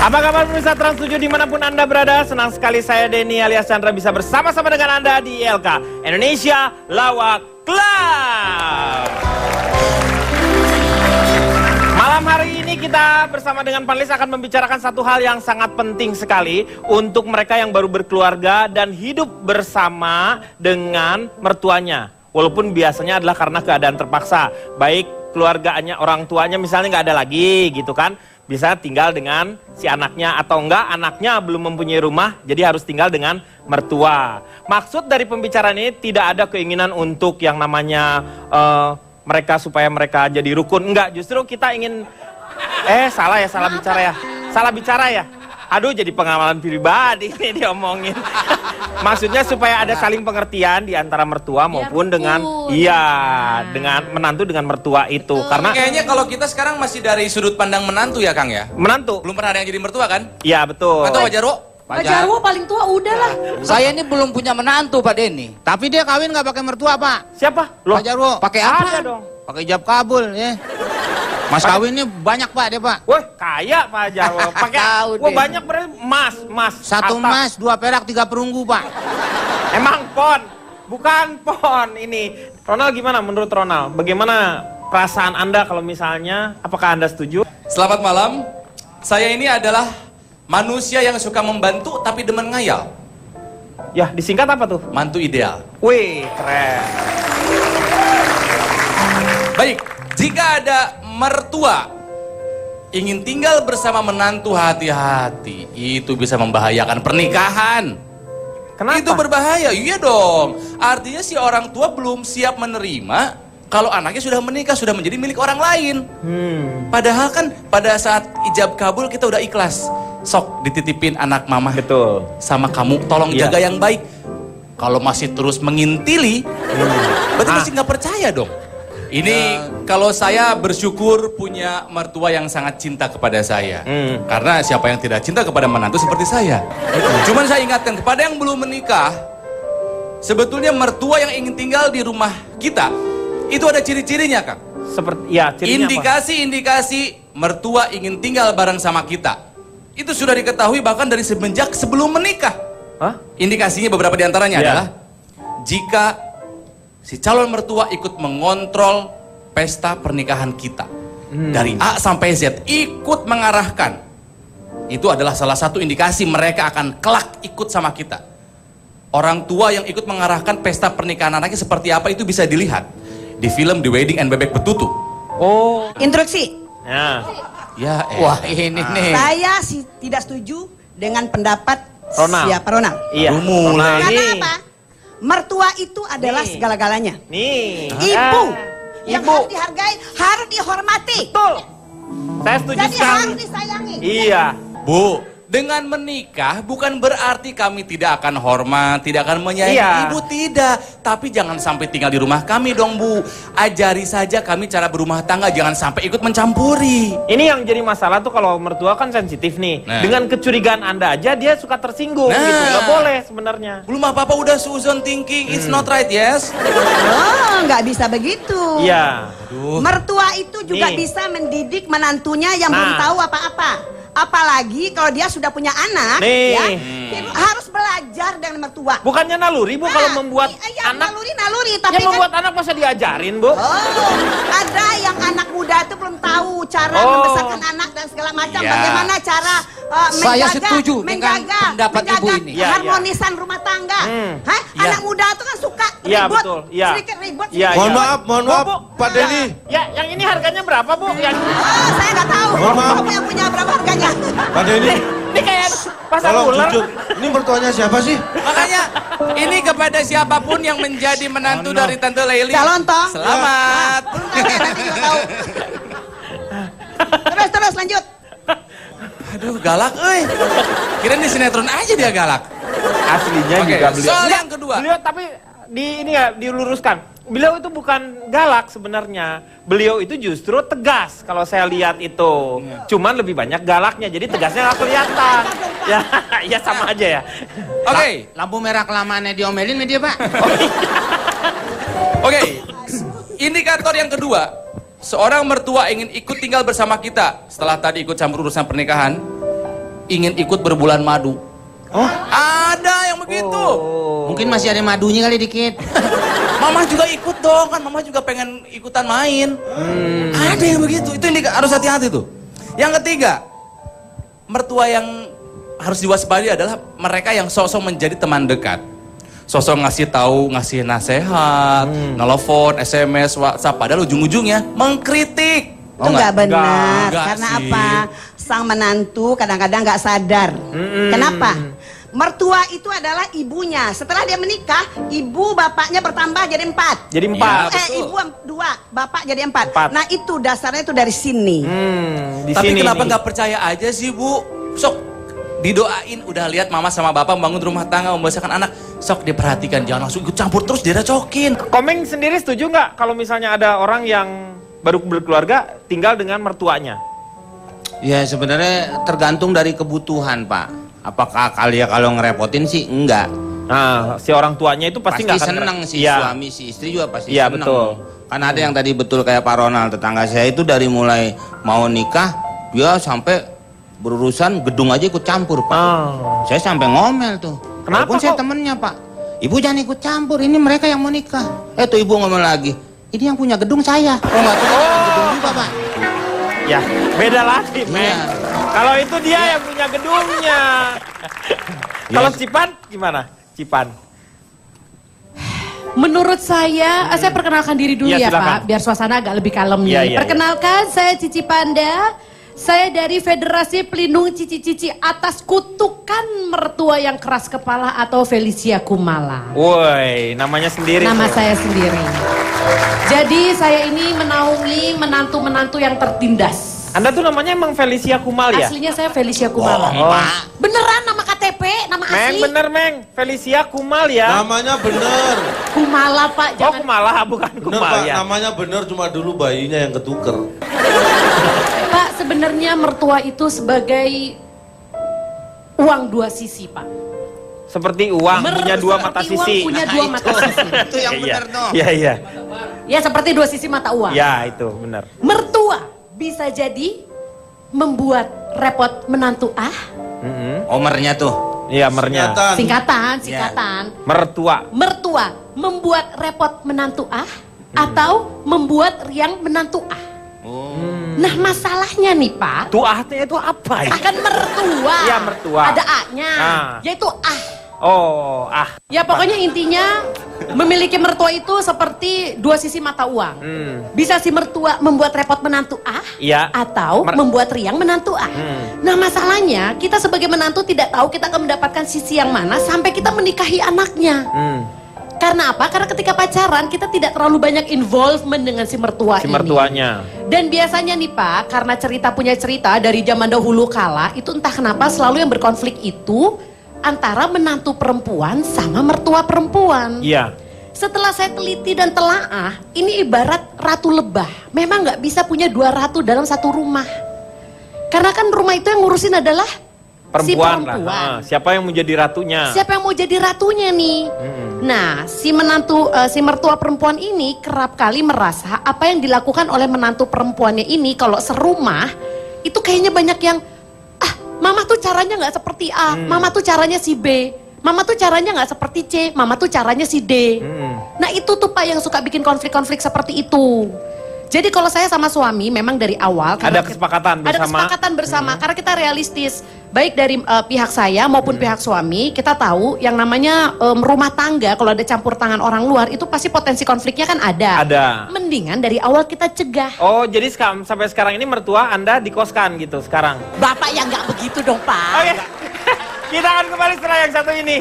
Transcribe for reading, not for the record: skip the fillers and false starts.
Apa kabar pemirsa Trans 7 dimanapun Anda berada? Senang sekali saya Denny alias Chandra bisa bersama-sama dengan Anda di ILK Indonesia Lawak Club. Malam hari ini kita bersama dengan panelis akan membicarakan satu hal yang sangat penting sekali untuk mereka yang baru berkeluarga dan hidup bersama dengan mertuanya. Walaupun biasanya adalah karena keadaan terpaksa, baik keluarganya, orang tuanya misalnya nggak ada lagi gitu kan. Bisa tinggal dengan si anaknya atau enggak anaknya belum mempunyai rumah jadi harus tinggal dengan mertua. Maksud dari pembicaraan ini tidak ada keinginan untuk yang namanya mereka supaya mereka jadi rukun. Enggak, justru kita ingin salah bicara ya. Aduh, jadi pengalaman pribadi ini diomongin. Maksudnya supaya ada saling pengertian di antara mertua maupun dengan dengan menantu dengan mertua itu. Karena kayaknya kalau kita sekarang masih dari sudut pandang menantu ya, Kang ya? Menantu. Belum pernah ada yang jadi mertua kan? Iya, betul. Atau Pak Jarwo? Pak Jarwo paling tua udahlah. Saya ini belum punya menantu Pak Denny. Tapi dia kawin nggak pakai mertua Pak. Siapa? Loh, Pak Jarwo. Pakai apa? Ada dong. Pakai ijab kabul ya. Mas kawinnya banyak Pak dia Pak. Wah, kaya Pak Jarwo. Pakai wah banyak berarti emas. Satu emas, 2 perak, 3 perunggu Pak. Emang pon, bukan pon ini. Ronald gimana menurut Ronald? Bagaimana perasaan Anda kalau misalnya, apakah Anda setuju? Selamat malam. Saya ini adalah manusia yang suka membantu tapi demen ngayal. Ya, disingkat apa tuh? Mantu ideal. Wih, keren. Baik, jika ada mertua ingin tinggal bersama menantu, hati-hati. Itu bisa membahayakan pernikahan. Kenapa? Itu berbahaya, iya dong. Artinya si orang tua belum siap menerima kalau anaknya sudah menikah, sudah menjadi milik orang lain. Padahal kan pada saat ijab kabul kita udah ikhlas. Sok dititipin anak mama. Betul. Sama kamu, tolong jaga yang baik. Kalau masih terus mengintili, berarti masih nggak percaya dong. Ini kalau saya bersyukur punya mertua yang sangat cinta kepada saya. Karena siapa yang tidak cinta kepada menantu seperti saya. Cuman saya ingatkan kepada yang belum menikah, sebetulnya mertua yang ingin tinggal di rumah kita, itu ada ciri-cirinya, Kang. Seperti ya, cirinya Indikasi-indikasi mertua ingin tinggal bareng sama kita. Itu sudah diketahui bahkan dari semenjak sebelum menikah. Hah? Indikasinya beberapa diantaranya adalah jika si calon mertua ikut mengontrol pesta pernikahan kita. Dari A sampai Z, ikut mengarahkan. Itu adalah salah satu indikasi mereka akan kelak ikut sama kita. Orang tua yang ikut mengarahkan pesta pernikahan anaknya seperti apa itu bisa dilihat di film The Wedding and Bebek Betutu. Oh. Instruksi. Ya, Wah ini nih. Saya tidak setuju dengan pendapat Ronald. siapa Ronald. Iya. Mulai. Karena Nih. apa? Mertua itu adalah Nih. segala-galanya. Nih. Ibu yang Ibu. harus dihargai, harus dihormati. Betul. Saya setuju Jadi sekali. harus disayangi. Iya. Bu, dengan menikah bukan berarti kami tidak akan hormat, tidak akan menyayangi ibu, tidak. Tapi jangan sampai tinggal di rumah kami dong, Bu. Ajari saja kami cara berumah tangga, jangan sampai ikut mencampuri. Ini yang jadi masalah tuh kalau mertua kan sensitif nih. Nah. Dengan kecurigaan Anda aja dia suka tersinggung gitu. Nggak boleh sebenarnya. Belum apa-apa udah suuzon thinking, it's not right, yes? Oh, nggak bisa begitu. Iya. Mertua itu juga Nih. bisa mendidik menantunya yang belum Nah. tahu apa-apa. Apalagi kalau dia sudah punya anak, Nih. ya, dia harus belajar dengan mertua. Bukannya naluri Bu kalau membuat iya, anak naluri, tapi yang kan membuat anak masa diajarin Bu. ada yang anak muda itu belum tahu cara membesarkan anak dan segala macam. Iya. Bagaimana cara Saya setuju dengan pendapat Ibu ini. Iya, harmonisan rumah tangga. Hah? Iya. Anak muda itu kan suka Iya, ribut, betul. Iya. sedikit ribut. Iya, sedikit. iya. Mohon maaf, Bu. Pak Denny. Ya, yang ini harganya berapa Bu? Yang Saya nggak tahu. Mohon maaf. Kamu yang punya berapa harganya? Pak Denny, ini kayak pasar tolong ular. jujur. Ini mertuanya siapa sih? Makanya ini kepada siapapun yang menjadi menantu dari Tante Leili. Calon toh. Selamat. Belum tahu ya, nanti juga tahu. Terus lanjut. Aduh, galak euy. Kirain di sinetron aja dia galak. Aslinya Oke, juga beliau. soal Enggak, yang kedua. Beliau tapi ini ya diluruskan. Beliau itu bukan galak sebenarnya. Beliau itu justru tegas kalau saya lihat itu. Cuman lebih banyak galaknya. Jadi tegasnya nggak kelihatan. Ya, ya sama aja ya. Oke. Lampu merah kelamaannya diomelin sama dia Pak. Oke. Indikator yang kedua. Seorang mertua ingin ikut tinggal bersama kita setelah tadi ikut campur urusan pernikahan. ingin ikut berbulan madu. Oh, Ada yang begitu. Mungkin masih ada madunya kali dikit. Mama juga ikut dong, kan mama juga pengen ikutan main. Ada yang begitu, itu yang harus hati-hati tuh. Yang ketiga, mertua yang harus diwaspadai adalah mereka yang sosok menjadi teman dekat. Sosok ngasih tahu, ngasih nasihat, nelfon, SMS, WhatsApp, padahal ujung-ujungnya mengkritik. Itu nggak benar. Enggak Karena sih. apa? Sang menantu kadang-kadang nggak sadar. Kenapa? Mertua itu adalah ibunya. Setelah dia menikah, ibu bapaknya bertambah jadi 4. jadi 4. Iya. Ibu 2, bapak jadi 4. Empat. Nah itu dasarnya itu dari sini. Di Tapi sini kenapa nih. nggak percaya aja sih Bu? Sok didoain, udah lihat mama sama bapak membangun rumah tangga, membesarkan anak, sok diperhatikan, jangan langsung ikut campur terus direcokin. Komeng sendiri setuju nggak kalau misalnya ada orang yang baru berkeluarga tinggal dengan mertuanya? Ya sebenarnya tergantung dari kebutuhan Pak. Apakah kalau ngerepotin sih enggak. Nah, si orang tuanya itu pasti nggak akan seneng si Iya. suami, si istri juga pasti Iya, seneng. betul. Kan ada yang tadi betul kayak Pak Ronald, tetangga saya itu dari mulai mau nikah, dia sampai berurusan gedung aja ikut campur Pak. Oh. Saya sampai ngomel tuh. Kenapa Walaupun saya kok? temennya Pak. Ibu jangan ikut campur, ini mereka yang mau nikah. Tuh ibu ngomel lagi. Ini yang punya gedung saya. Oh nggak punya gedung juga Pak. Ya, beda lagi, Iya. Meng. Kalau itu dia yang punya gedungnya. Kalau Cipan gimana? Cipan. Menurut saya perkenalkan diri dulu Iya, ya silakan. Pak, biar suasana agak lebih kalem nih. Iya, iya, Perkenalkan, saya Cici Panda. Saya dari Federasi Pelindung Cici-Cici atas kutukan mertua yang keras kepala atau Felicia Kumala. Woi, namanya sendiri. Nama tuh. saya sendiri. Jadi saya ini menaungi menantu-menantu yang tertindas. Anda tuh namanya emang Felicia Kumal ya? Aslinya saya Felicia Kumala. Oh. Beneran nama KTP, nama Meng, asli. bener Meng. Felicia Kumal ya? Namanya bener. Kumala Pak, Oh, jangan. Kumala bukan Bener Kumal Pak, ya? namanya bener cuma dulu bayinya yang ketuker. Pak, sebenarnya mertua itu sebagai uang dua sisi, Pak. Seperti uang, punya dua mata Seperti uang sisi. punya dua mata sisi. Itu yang benar tuh. Iya, iya. Ya seperti dua sisi mata uang. Ya, itu benar. Mertua bisa jadi membuat repot menantu Omernya tuh. Iya, mernya. singkatan. Mertua. Mertua membuat repot menantu atau membuat riang menantu Nah masalahnya nih Pak, Tuahnya itu apa ya? akan mertua. Iya, mertua. Ada A-nya, Ah. yaitu Oh, Ya pokoknya intinya memiliki mertua itu seperti dua sisi mata uang. Bisa si mertua membuat repot menantu Iya. atau membuat riang menantu Nah masalahnya kita sebagai menantu tidak tahu kita akan mendapatkan sisi yang mana sampai kita menikahi anaknya. Karena apa? Karena ketika pacaran kita tidak terlalu banyak involvement dengan si mertua si ini. mertuanya. Dan biasanya nih Pak, karena cerita punya cerita dari zaman dahulu kala, itu entah kenapa selalu yang berkonflik itu antara menantu perempuan sama mertua perempuan. Iya. Setelah saya teliti dan telaah, ini ibarat ratu lebah. Memang nggak bisa punya dua ratu dalam satu rumah. Karena kan rumah itu yang ngurusin adalah si Perempuan perempuan. lah. Siapa yang menjadi ratunya? Siapa yang mau jadi ratunya nih? Nah, si mertua perempuan ini kerap kali merasa apa yang dilakukan oleh menantu perempuannya ini kalau serumah itu kayaknya banyak yang mama tuh caranya nggak seperti A, mama tuh caranya si B, mama tuh caranya nggak seperti C, mama tuh caranya si D. Nah itu tuh Pak yang suka bikin konflik-konflik seperti itu. Jadi kalau saya sama suami memang dari awal Ada kesepakatan bersama. ada kesepakatan bersama karena kita realistis. Baik dari pihak saya maupun pihak suami, kita tahu yang namanya rumah tangga kalau ada campur tangan orang luar itu pasti potensi konfliknya kan ada. Ada. Mendingan dari awal kita cegah. Oh, jadi sampai sekarang ini mertua Anda dikoskan gitu sekarang? Bapak yang nggak begitu dong Pak. Oke. Kita akan kembali setelah yang satu ini.